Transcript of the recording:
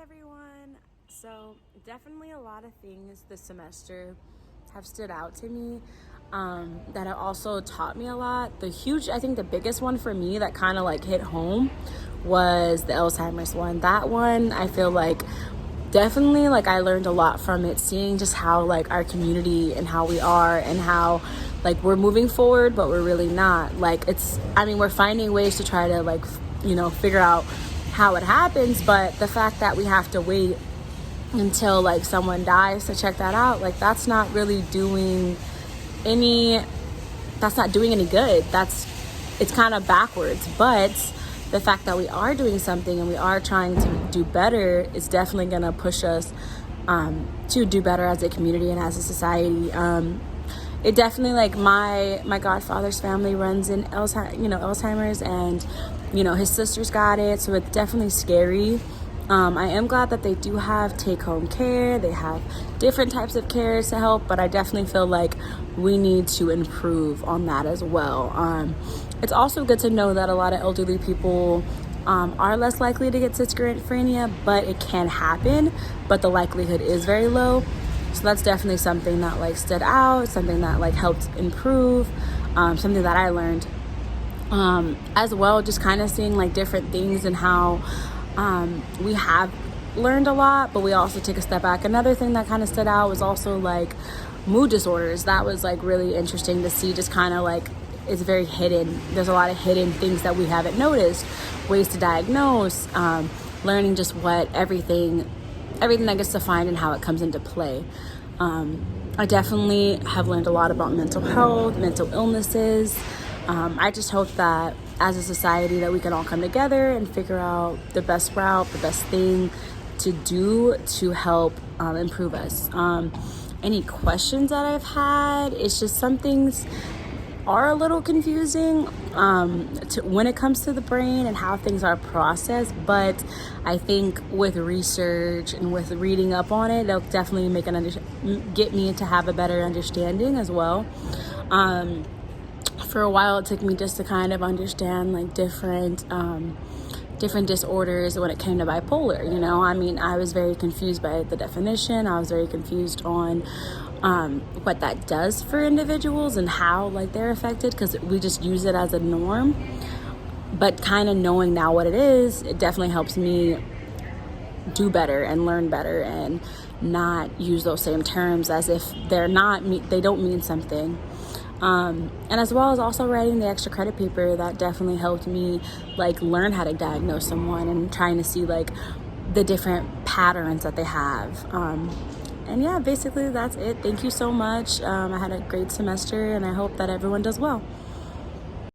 everyone. So definitely a lot of things this semester have stood out to me that have also taught me a lot. I think the biggest one for me that kind of like hit home was the Alzheimer's one. That one, I feel like definitely like I learned a lot from it, seeing just how like our community and how we are and how like we're moving forward, but we're really not. Like we're finding ways to try to like, figure out how it happens, but the fact that we have to wait until like someone dies to check that out, like that's not doing any good. It's kind of backwards, but the fact that we are doing something and we are trying to do better is definitely going to push us to do better as a community and as a society. It definitely, like, my godfather's family runs in Alzheimer's, and his sister's got it, so it's definitely scary. I am glad that they do have take-home care. They have different types of care to help, but I definitely feel like we need to improve on that as well. It's also good to know that a lot of elderly people are less likely to get schizophrenia, but it can happen, but the likelihood is very low. So that's definitely something that like stood out, something that like helped improve, something that I learned. As well, just kind of seeing like different things and how we have learned a lot, but we also take a step back. Another thing that kind of stood out was also like mood disorders. That was like really interesting to see, just kind of like it's very hidden. There's a lot of hidden things that we haven't noticed, ways to diagnose, learning just what everything that gets defined and how it comes into play. I definitely have learned a lot about mental health, mental illnesses. I just hope that as a society that we can all come together and figure out the best route, the best thing to do to help improve us. Any questions that I've had, it's just some things are a little confusing when it comes to the brain and how things are processed, but I think with research and with reading up on it, they'll definitely get me to have a better understanding as well. For a while, it took me just to kind of understand like different disorders when it came to bipolar. I was very confused by the definition. I was very confused on what that does for individuals and how like they're affected, because we just use it as a norm. But kind of knowing now what it is, it definitely helps me do better and learn better and not use those same terms as if they don't mean something. And as well as also writing the extra credit paper, that definitely helped me like learn how to diagnose someone and trying to see like the different patterns that they have. And yeah, basically that's it. Thank you so much. I had a great semester and I hope that everyone does well.